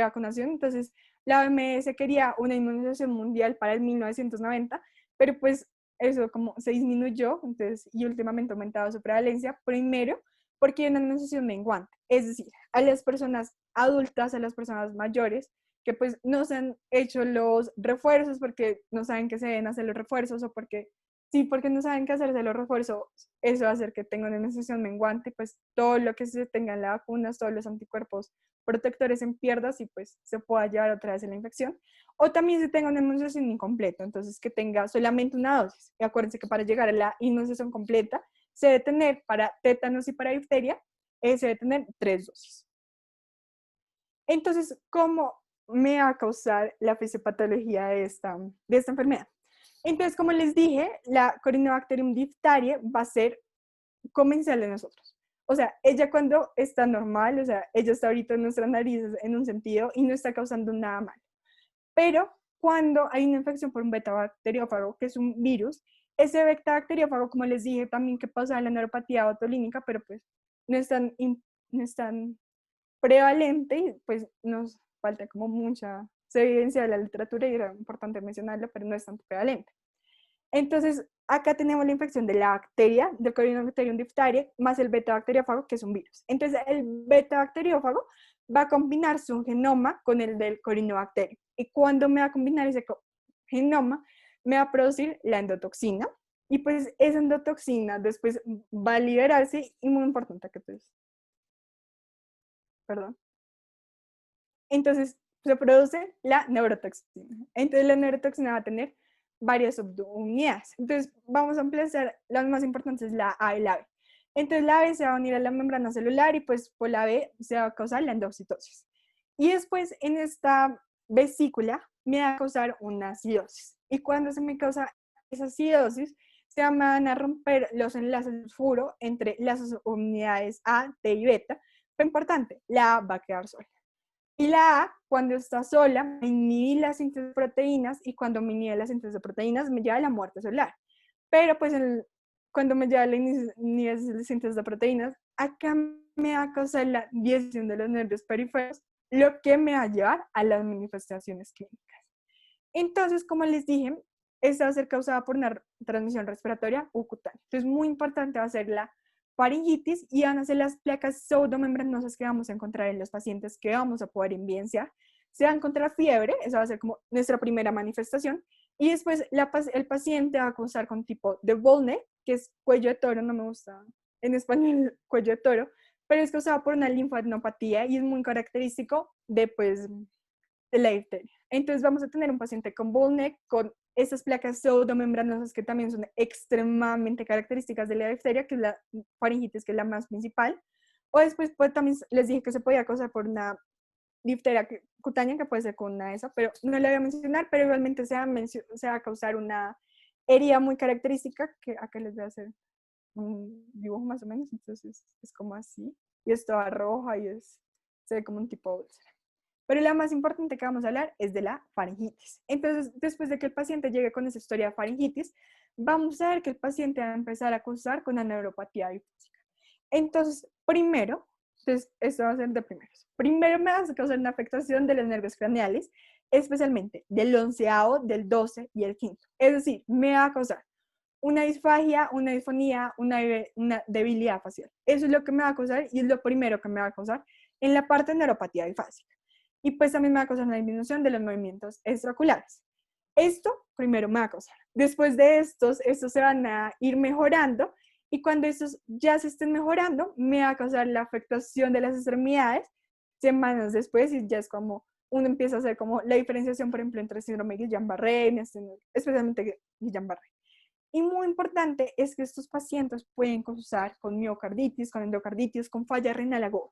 vacunación. Entonces, la OMS quería una inmunización mundial para el 1990, pero pues eso como se disminuyó, entonces, y últimamente ha aumentado su prevalencia, primero porque hay una inmunización menguante, es decir, a las personas adultas, a las personas mayores, que pues no se han hecho los refuerzos porque no saben que se deben hacer los refuerzos o porque sí, porque no saben qué hacerse los refuerzos, eso va a hacer que tengan una inmunización menguante, pues todo lo que se tenga en la vacuna, todos los anticuerpos protectores en pierdas y pues se pueda llevar otra vez la infección. O también se tenga una inmunización incompleta, entonces que tenga solamente una dosis. Y acuérdense que para llegar a la inmunización completa se debe tener para tétanos y para difteria, se debe tener 3 dosis. Entonces, ¿cómo me va a causar la fisiopatología de esta enfermedad? Entonces, como les dije, la Corynebacterium diphtheriae va a ser comensal de nosotros. O sea, ella cuando está normal, o sea, ella está ahorita en nuestras narices en un sentido y no está causando nada mal. Pero cuando hay una infección por un betabacteriófago, que es un virus, ese betabacteriófago, como les dije, también que pasa en la neuropatía botulínica, pero pues no es tan, no es tan prevalente y pues nos falta como mucha evidencia de la literatura y era importante mencionarlo, pero no es tan prevalente. Entonces, acá tenemos la infección de la bacteria, del Corynebacterium diphtheriae, más el betabacteriófago, que es un virus. Entonces, el betabacteriófago va a combinar su genoma con el del Corynebacterium. Y cuando me va a combinar ese genoma, me va a producir la endotoxina. Y pues esa endotoxina después va a liberarse, y muy importante que pues, perdón. Entonces, se produce la neurotoxina. Entonces, la neurotoxina va a tener varias subunidades. Entonces, vamos a empezar, las más importantes, la A y la B. Entonces, la B se va a unir a la membrana celular y pues por la B se va a causar la endocitosis. Y después, en esta vesícula, me va a causar una acidosis. Y cuando se me causa esa acidosis, se van a romper los enlaces de furo entre las unidades A, T y beta. Pero importante, la A va a quedar sola. Y la A, cuando está sola, me inhibe la síntesis de proteínas y cuando me inhibe la síntesis de proteínas me lleva a la muerte celular. Pero pues cuando me lleva a la síntesis de proteínas, acá me va a causar la disminución de los nervios periféricos, lo que me va a llevar a las manifestaciones clínicas. Entonces, como les dije, esta va a ser causada por una transmisión respiratoria o cutánea. Entonces, muy importante va a ser la faringitis y van a ser las placas pseudomembranosas que vamos a encontrar en los pacientes que vamos a poder evidenciar. Se va a encontrar fiebre, esa va a ser como nuestra primera manifestación, y después el paciente va a causar con tipo de Volney, que es cuello de toro, no me gusta en español cuello de toro, pero es causado por una linfadenopatía y es muy característico de, pues, de la difteria. Entonces vamos a tener un paciente con bull neck, con esas placas pseudomembranosas que también son extremadamente características de la difteria, que es la faringitis, que es la más principal. O después pues, también les dije que se podía causar por una difteria cutánea, que puede ser con una de esas, pero no la voy a mencionar, pero igualmente se va a causar una herida muy característica, que acá les voy a hacer un dibujo más o menos, entonces es como así, y es toda roja y se ve como un tipo de úlcera. Pero la más importante que vamos a hablar es de la faringitis. Entonces, después de que el paciente llegue con esa historia de faringitis, vamos a ver que el paciente va a empezar a cursar con la neuropatía difúsica. Entonces, primero, entonces esto va a ser de primeros. Primero me va a causar una afectación de los nervios craneales, especialmente del 11º, del 12 y el 5º. Es decir, me va a causar una disfagia, una disfonía, una debilidad facial. Eso es lo que me va a causar y es lo primero que me va a causar en la parte de neuropatía bifásica. Y pues también me va a causar una disminución de los movimientos extraoculares. Esto primero me va a causar. Después de estos se van a ir mejorando y cuando estos ya se estén mejorando, me va a causar la afectación de las extremidades semanas después y ya es como uno empieza a hacer como la diferenciación, por ejemplo, entre síndrome de Guillain-Barré, especialmente Guillain-Barré. Y muy importante es que estos pacientes pueden cursar con miocarditis, con endocarditis, con falla renal aguda.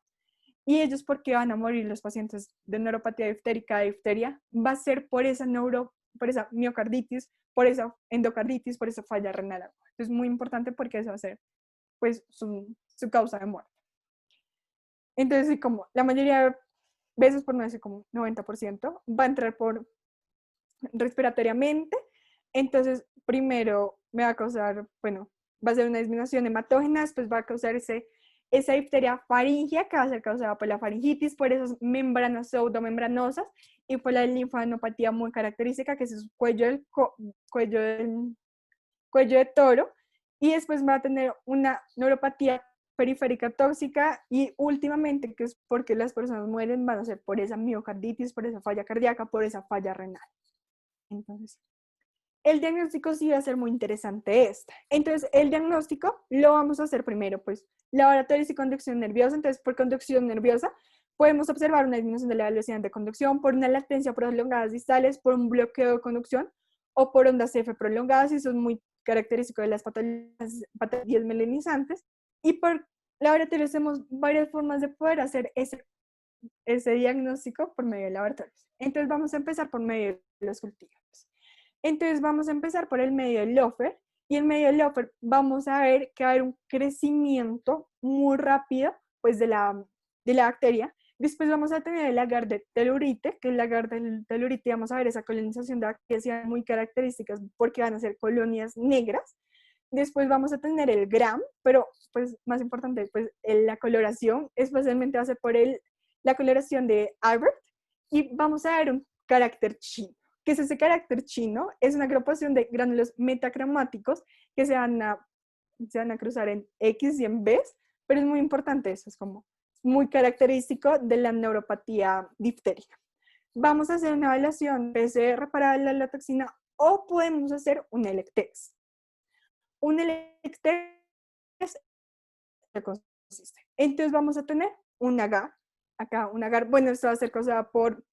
Y ellos, ¿por qué van a morir los pacientes de neuropatía diftérica de difteria? Va a ser por esa miocarditis, por esa endocarditis, por esa falla renal aguda. Es muy importante porque eso va a ser pues, su causa de muerte. Entonces, como la mayoría de veces, por no decir como 90%, va a entrar por respiratoriamente. Entonces, primero me va a causar, bueno, va a ser una disminución hematógena, después va a causar esa difteria faríngea que va a ser causada por la faringitis, por esas membranas pseudomembranosas y por la linfadenopatía muy característica, que es el cuello de toro. Y después va a tener una neuropatía periférica tóxica y últimamente, que es porque las personas mueren, van a ser por esa miocarditis, por esa falla cardíaca, por esa falla renal. Entonces, el diagnóstico sí va a ser muy interesante esta. Entonces, el diagnóstico lo vamos a hacer primero, pues, laboratorios y conducción nerviosa. Entonces, por conducción nerviosa, podemos observar una disminución de la velocidad de conducción, por una latencia prolongadas distales, por un bloqueo de conducción o por ondas F prolongadas, y eso es muy característico de las patologías melanizantes. Y por laboratorios tenemos varias formas de poder hacer ese diagnóstico por medio de laboratorios. Entonces, vamos a empezar por medio de los cultivos. Entonces vamos a empezar por el medio del Loeffler y en medio del upper vamos a ver que va a haber un crecimiento muy rápido pues de la bacteria. Después vamos a tener el agar de telurite, que el agar de telurite vamos a ver esa colonización de bacterias muy características porque van a ser colonias negras. Después vamos a tener el gram, pero pues más importante, pues la coloración especialmente va a ser por la coloración de Albert, y vamos a ver un carácter chino. ¿Qué es ese carácter chino? Es una agrupación de gránulos metacromáticos que se van a cruzar en X y en B, pero es muy importante eso, es como muy característico de la neuropatía difterica. Vamos a hacer una evaluación PCR para la toxina o podemos hacer un ELEC-TES. Un ELEC-TES consiste. Entonces vamos a tener un agar, acá un agar, bueno, esto va a ser causada por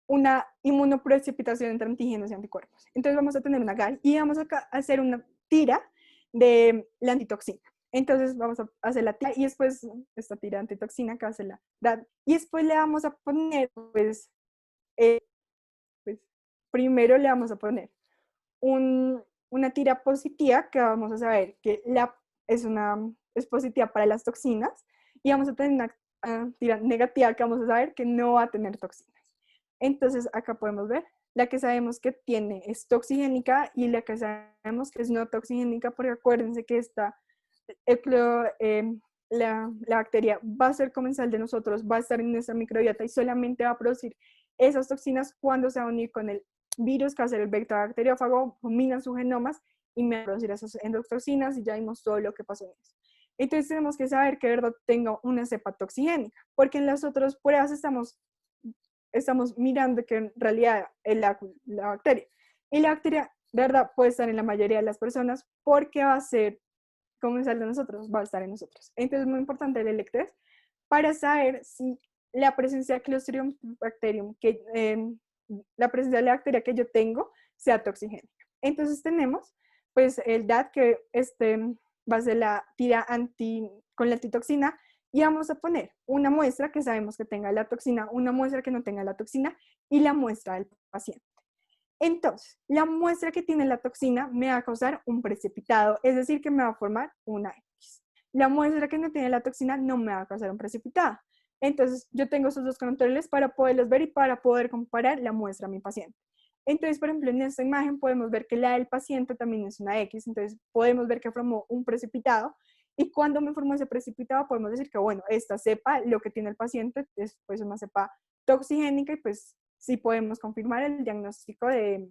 una inmunoprecipitación entre antígenos y anticuerpos. Entonces vamos a tener un agar y vamos a hacer una tira de la antitoxina. Entonces vamos a hacer la tira y después esta tira de antitoxina que hace la DAD. Y después le vamos a poner, pues primero le vamos a poner una tira positiva que vamos a saber que es positiva para las toxinas, y vamos a tener una tira negativa que vamos a saber que no va a tener toxinas. Entonces acá podemos ver la que sabemos que tiene es toxigénica y la que sabemos que es no toxigénica, porque acuérdense que la bacteria va a ser comensal de nosotros, va a estar en nuestra microbiota y solamente va a producir esas toxinas cuando se va a unir con el virus que va a ser el bacteriófago, combinan sus genomas y me va a producir esas endotoxinas, y ya vimos todo lo que pasó en eso. Entonces tenemos que saber que de verdad tenga una cepa toxigénica, porque en las otras pruebas estamos mirando que en realidad es la bacteria. Y la bacteria, de verdad, puede estar en la mayoría de las personas porque va a ser comensal de nosotros, va a estar en nosotros. Entonces es muy importante el ELEC-TES para saber si la presencia de Clostridium bacterium, la presencia de la bacteria que yo tengo, sea toxigénica. Entonces tenemos pues el DAT, que va a ser la tira con la antitoxina, y vamos a poner una muestra que sabemos que tenga la toxina, una muestra que no tenga la toxina y la muestra del paciente. Entonces, la muestra que tiene la toxina me va a causar un precipitado, es decir, que me va a formar una X. La muestra que no tiene la toxina no me va a causar un precipitado. Entonces, yo tengo esos dos controles para poderlos ver y para poder comparar la muestra a mi paciente. Entonces, por ejemplo, en esta imagen podemos ver que la del paciente también es una X, entonces podemos ver que formó un precipitado, y cuando me formó ese precipitado podemos decir que, bueno, esta cepa, lo que tiene el paciente es pues una cepa toxigénica, y pues sí podemos confirmar el diagnóstico de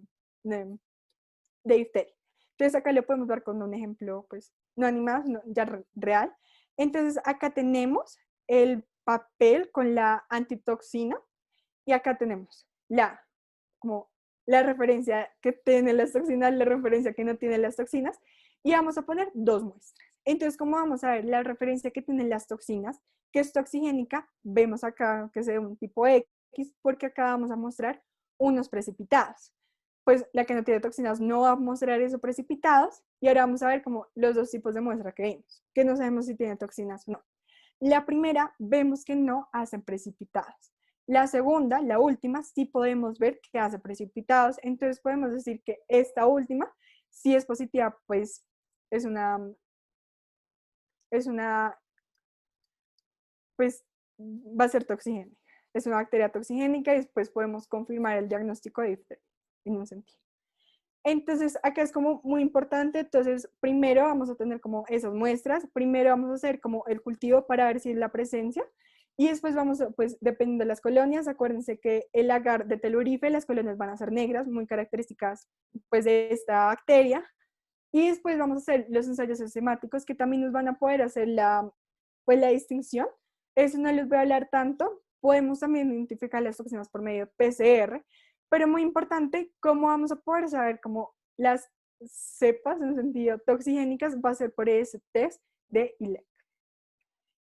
difteria. Entonces acá lo podemos ver con un ejemplo, pues no animado, sino ya real. Entonces acá tenemos el papel con la antitoxina, y acá tenemos como la referencia que tiene las toxinas, la referencia que no tiene las toxinas, y vamos a poner dos muestras. Entonces, ¿cómo vamos a ver la referencia que tienen las toxinas, que es toxigénica? Vemos acá que es de un tipo X, porque acá vamos a mostrar unos precipitados. Pues la que no tiene toxinas no va a mostrar esos precipitados, y ahora vamos a ver como los dos tipos de muestra que vimos, que no sabemos si tiene toxinas o no. La primera, vemos que no hacen precipitados. La segunda, la última, sí podemos ver que hace precipitados. Entonces podemos decir que esta última, si es positiva, pues es una, pues va a ser toxigénica. Es una bacteria toxigénica, y después podemos confirmar el diagnóstico de difteria en un sentido. Entonces, acá es como muy importante. Entonces, primero vamos a tener como esas muestras, primero vamos a hacer como el cultivo para ver si es la presencia, y después vamos a, pues, dependiendo de las colonias, acuérdense que el agar de telurife, las colonias van a ser negras, muy características pues de esta bacteria, y después vamos a hacer los ensayos enzimáticos que también nos van a poder hacer pues, la distinción. Eso no les voy a hablar tanto. Podemos también identificar las toxinas por medio de PCR, pero muy importante, cómo vamos a poder saber cómo las cepas, en sentido toxigénicas, va a ser por ese test de ILEC.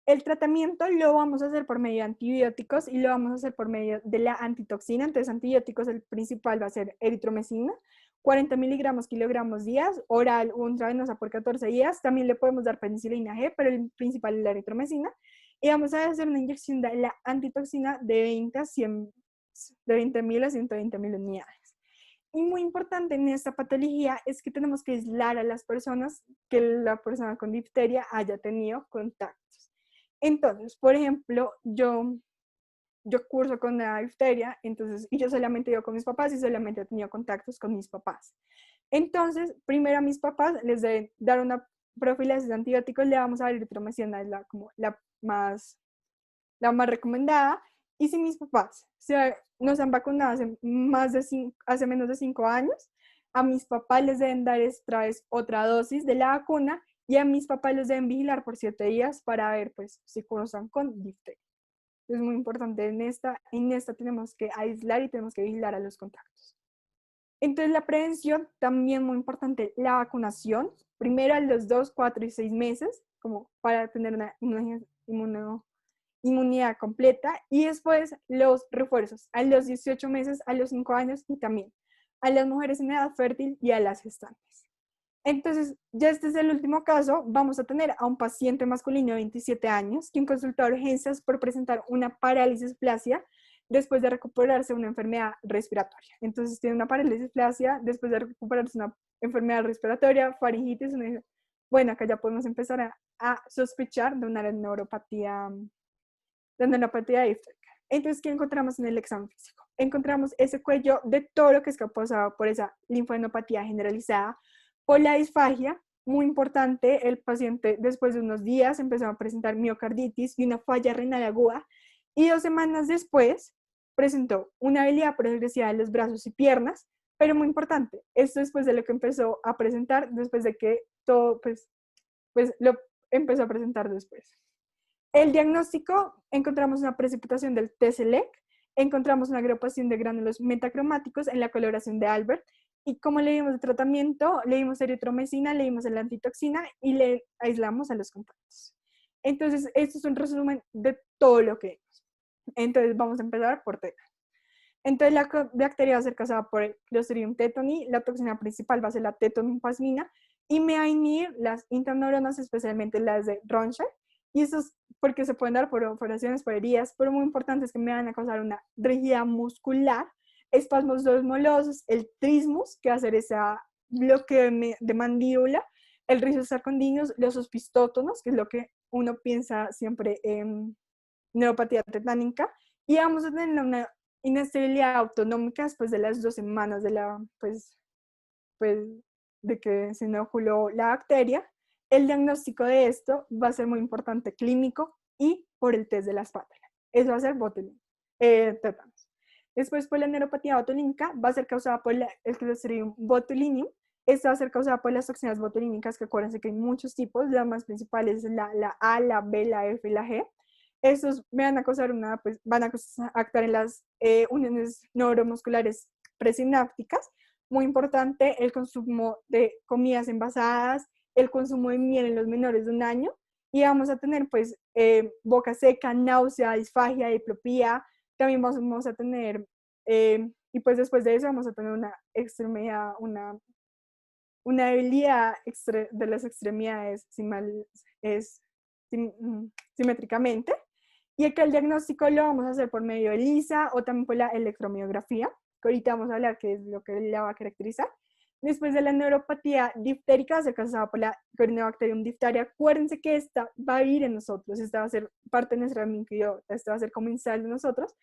El tratamiento lo vamos a hacer por medio de antibióticos y lo vamos a hacer por medio de la antitoxina. Entonces, antibióticos, el principal va a ser eritromicina, 40 miligramos kilogramos días, oral o intravenosa por 14 días. También le podemos dar penicilina G, pero el principal es la eritromicina. Y vamos a hacer una inyección de la antitoxina de 20.000 a 120.000 unidades. Y muy importante en esta patología es que tenemos que aislar a las personas que la persona con difteria haya tenido contactos. Entonces, por ejemplo, yo curso con la difteria, entonces, y yo solamente iba con mis papás y solamente he tenido contactos con mis papás. Entonces, primero a mis papás les deben dar una profilaxis de antibióticos, le vamos a dar eritromicina, es como la más recomendada. Y si mis papás nos han vacunado hace menos de 5 años, a mis papás les deben dar esta vez otra dosis de la vacuna y a mis papás les deben vigilar por 7 días para ver pues, si cursan con difteria. Es muy importante en esta tenemos que aislar y tenemos que vigilar a los contactos. Entonces la prevención también muy importante, la vacunación, primero a los 2, 4 y 6 meses, como para tener una inmunidad completa, y después los refuerzos a los 18 meses, a los 5 años y también a las mujeres en edad fértil y a las gestantes. Entonces, ya este es el último caso. Vamos a tener a un paciente masculino de 27 años quien consultó a urgencias por presentar una parálisis flácida después de recuperarse de una enfermedad respiratoria. Entonces, tiene una parálisis flácida después de recuperarse de una enfermedad respiratoria, faringitis. Bueno, acá ya podemos empezar a sospechar de una neuropatía dística. Entonces, ¿qué encontramos en el examen físico? Encontramos ese cuello de todo lo que es causado por esa linfadenopatía generalizada, por la disfagia. Muy importante, el paciente después de unos días empezó a presentar miocarditis y una falla renal aguda, y 2 semanas después presentó una habilidad progresiva de los brazos y piernas, pero muy importante, esto después de lo que empezó a presentar, después de que todo, pues lo empezó a presentar después. El diagnóstico, encontramos una precipitación del T-SELEC, encontramos una agrupación de gránulos metacromáticos en la coloración de Albert, y como le dimos el tratamiento, le dimos eritromicina, le dimos la antitoxina y le aislamos a los contactos. Entonces, esto es un resumen de todo lo que vimos. Entonces, vamos a empezar por teta. Entonces, la bacteria va a ser causada por el Clostridium tetani, la toxina principal va a ser la tetonumfasmina, y me va a inhibir las intraneuronas, especialmente las de Roncher, y eso es porque se pueden dar por operaciones, por heridas, pero muy importante es que me van a causar una rigidez muscular, espasmos molosos, el trismus, que va a ser ese bloqueo de mandíbula, el rizos sarcondinos, los opistótonos, que es lo que uno piensa siempre en neuropatía tetánica, y vamos a tener una inestabilidad autonómica después de las 2 semanas de pues, de que se inoculó la bacteria. El diagnóstico de esto va a ser muy importante clínico y por el test de la espátula. Eso va a ser tétanos. Después, por la neuropatía botulínica, va a ser causada por el Clostridium botulinum. Esta va a ser causada por las toxinas botulínicas, que acuérdense que hay muchos tipos. Las más principales es la A, la B, la F y la G. Estos van a causar van a actuar en las uniones neuromusculares presinápticas. Muy importante el consumo de comidas envasadas, el consumo de miel en los menores de 1 año, y vamos a tener pues boca seca, náusea, disfagia, diplopía. También vamos a tener, y pues después de eso vamos a tener una extremidad, una debilidad de las extremidades simétricamente. Y acá el diagnóstico lo vamos a hacer por medio de ELISA o también por la electromiografía, que ahorita vamos a hablar qué es lo que la va a caracterizar. Después de la neuropatía diftérica, se causada por la Corynebacterium diphtheria. Acuérdense que esta va a ir en nosotros, esta va a ser parte de nuestra microbiota, esta va a ser comensal de nosotros.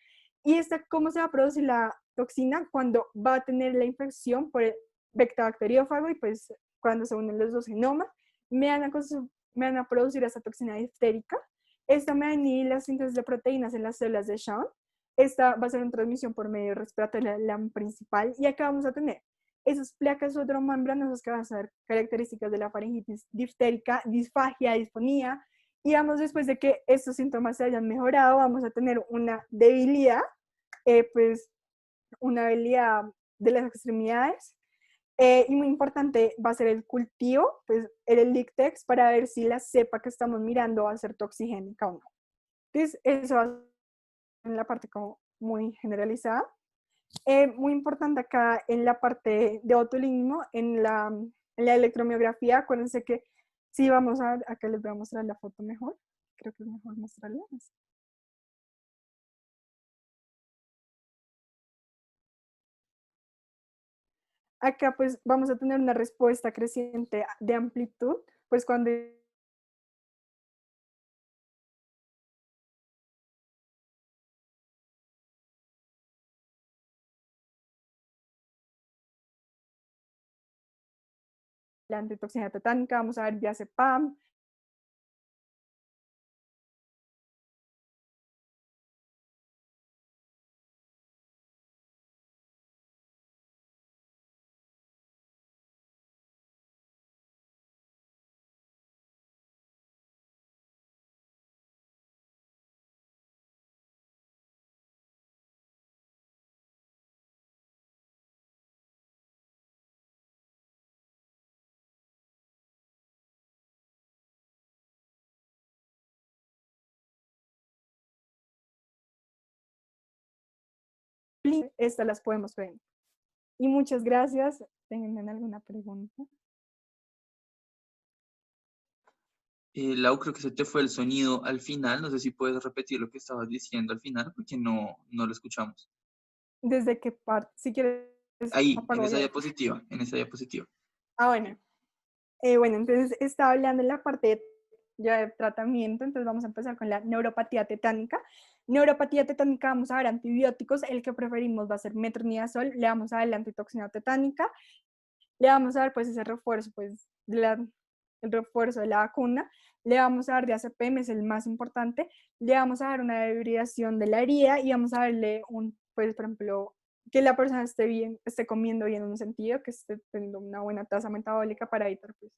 Y esta, ¿cómo se va a producir la toxina? Cuando va a tener la infección por el bacteriófago, y pues cuando se unen los 2 genomas, me van a producir esta toxina diftérica. Esta me va a inhibir la síntesis de proteínas en las células de Schwann. Esta va a ser una transmisión por medio respiratorio, la principal. Y acá vamos a tener esas placas odromembranosas que van a ser características de la faringitis diftérica, disfagia, disfonía. Y vamos, después de que estos síntomas se hayan mejorado, vamos a tener una debilidad, pues una debilidad de las extremidades. Y muy importante va a ser el cultivo, pues el LICTEX, para ver si la cepa que estamos mirando va a ser toxigénica o no. Entonces, eso va a ser en la parte como muy generalizada. Muy importante acá en la parte de botulismo, en la electromiografía, acuérdense que si vamos a ver, acá les voy a mostrar la foto mejor, creo que es mejor mostrarla. acá pues vamos a tener una respuesta creciente de amplitud, pues cuando la antitoxina tetánica, vamos a ver diazepam, estas las podemos ver. Y muchas gracias. ¿Tienen alguna pregunta? Lau, creo que se te fue el sonido al final. No sé si puedes repetir lo que estabas diciendo al final, porque no lo escuchamos. ¿Desde qué parte? Si quieres, Ahí, en apago esa yo. diapositiva, en esa diapositiva. Ah, bueno. Bueno, entonces estaba hablando en la parte ya de tratamiento, entonces vamos a empezar con la neuropatía tetánica. Neuropatía tetánica, vamos a ver antibióticos, el que preferimos va a ser metronidazol, le vamos a dar la antitoxina tetánica, le vamos a dar pues ese refuerzo, pues el refuerzo de la vacuna, le vamos a dar diazepam, es el más importante, le vamos a dar una debridación de la herida y vamos a darle un, pues por ejemplo, que la persona esté bien, esté comiendo bien en un sentido, que esté teniendo una buena tasa metabólica para evitar pues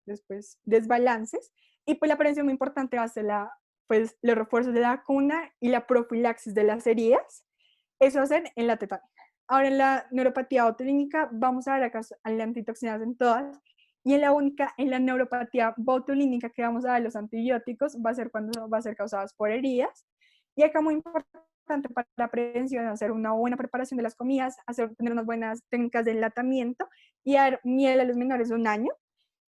después desbalances. Y pues la prevención muy importante va a ser pues, los refuerzos de la vacuna y la profilaxis de las heridas. Eso va a ser en la tetánica. Ahora en la neuropatía botulínica vamos a ver acá las antitoxinas en todas. Y en la única, en la neuropatía botulínica que vamos a dar los antibióticos va a ser cuando va a ser causadas por heridas. Y acá muy importante para la prevención hacer una buena preparación de las comidas, tener unas buenas técnicas de enlatamiento y dar miel a los menores de 1 año.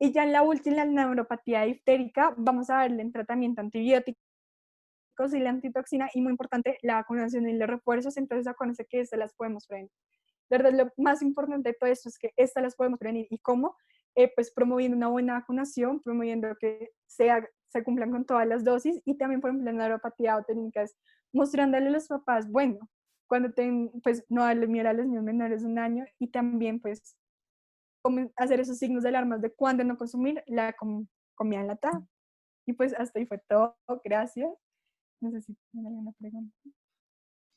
Y ya en la última, la neuropatía diftérica, vamos a darle en tratamiento antibióticos y la antitoxina, y muy importante, la vacunación y los refuerzos, entonces acuérdense que estas las podemos prevenir. De verdad, lo más importante de todo esto es que estas las podemos prevenir. ¿Y cómo? Pues promoviendo una buena vacunación, promoviendo que se cumplan con todas las dosis, y también, por ejemplo, la neuropatía autotécnica es mostrándole a los papás, bueno, cuando pues no darle miel a los niños menores de 1 año, y también pues hacer esos signos de alarmas de cuándo no consumir la comida enlatada. Y pues hasta ahí fue todo. Gracias. No sé si tienen alguna pregunta.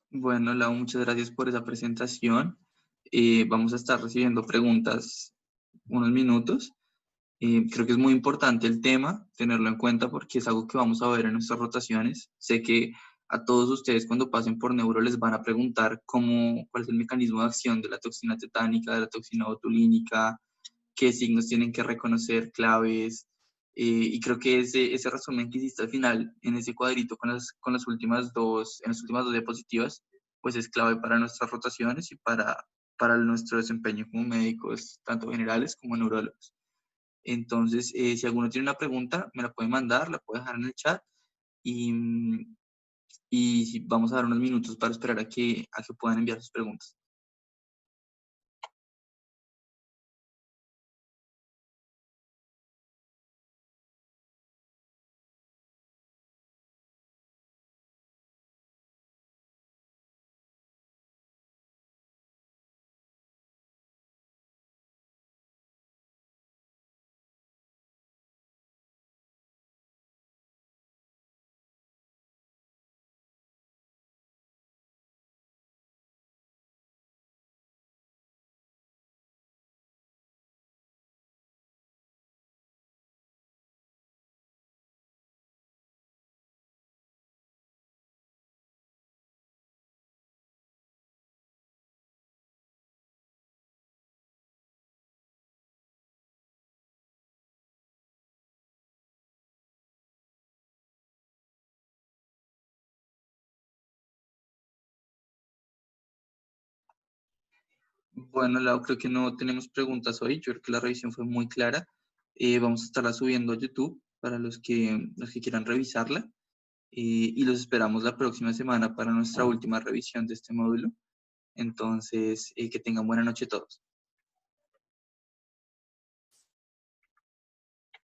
Bueno, Lau, muchas gracias por esa presentación. Vamos a estar recibiendo preguntas unos minutos. Creo que es muy importante el tema, tenerlo en cuenta porque es algo que vamos a ver en nuestras rotaciones. Sé que a todos ustedes cuando pasen por neuro les van a preguntar cuál es el mecanismo de acción de la toxina tetánica, de la toxina botulínica, qué signos tienen que reconocer, claves. Y creo que ese resumen que hiciste al final, en ese cuadrito con las últimas dos diapositivas, pues es clave para nuestras rotaciones y para nuestro desempeño como médicos, tanto generales como neurólogos. Entonces, si alguno tiene una pregunta, me la puede mandar, la puede dejar en el chat y, vamos a dar unos minutos para esperar a que puedan enviar sus preguntas. Bueno, Lau, creo que no tenemos preguntas hoy. Yo creo que la revisión fue muy clara. Vamos a estarla subiendo a YouTube para los que quieran revisarla. Y los esperamos la próxima semana para nuestra última revisión de este módulo. Entonces, que tengan buena noche todos.